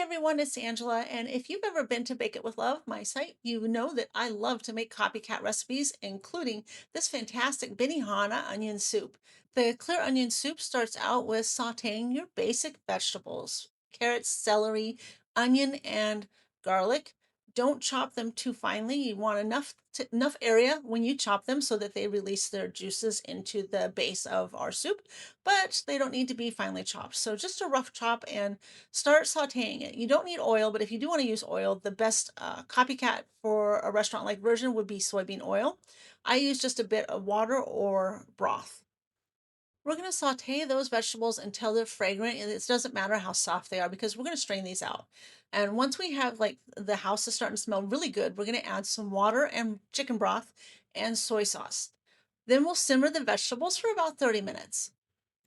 everyone, it's Angela, and if you've ever been to Bake It with Love, my site, you know that I love to make copycat recipes, including this fantastic Benihana onion soup. The clear onion soup starts out with sauteing your basic vegetables, carrots, celery, onion, and garlic. Don't chop them too finely. You want enough area when you chop them so that they release their juices into the base of our soup, but they don't need to be finely chopped. So just a rough chop and start sauteing it. You don't need oil, but if you do want to use oil, the best copycat for a restaurant-like version would be soybean oil. I use just a bit of water or broth. We're going to saute those vegetables until they're fragrant, and it doesn't matter how soft they are because we're going to strain these out. And once we have like the house is starting to smell really good, we're going to add some water and chicken broth and soy sauce. Then we'll simmer the vegetables for about 30 minutes.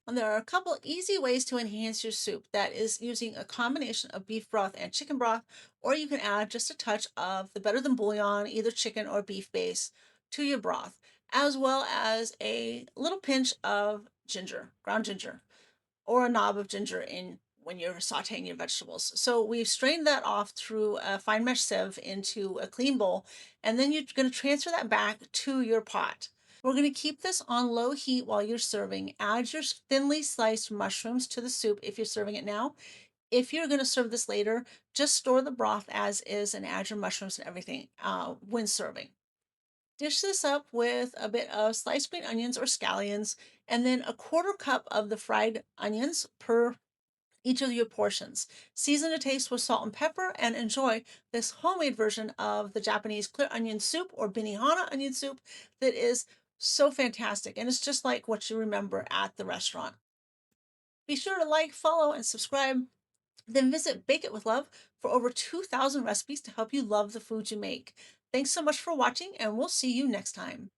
And there are a couple easy ways to enhance your soup. That is using a combination of beef broth and chicken broth, or you can add just a touch of the better than bouillon, either chicken or beef base, to your broth, as well as a little pinch of ginger, ground ginger, or a knob of ginger in when you're sauteing your vegetables. So we've strained that off through a fine mesh sieve into a clean bowl, and then you're going to transfer that back to your pot. We're going to keep this on low heat while you're serving. Add your thinly sliced mushrooms to the soup if you're serving it now. If you're going to serve this later, just store the broth as is and add your mushrooms and everything when serving. Dish this up with a bit of sliced green onions or scallions, and then a quarter cup of the fried onions per each of your portions. Season to taste with salt and pepper and enjoy this homemade version of the Japanese clear onion soup or Benihana onion soup that is so fantastic. And it's just like what you remember at the restaurant. Be sure to like, follow, and subscribe. Then visit Bake It with Love for over 2,000 recipes to help you love the food you make. Thanks so much for watching, and we'll see you next time.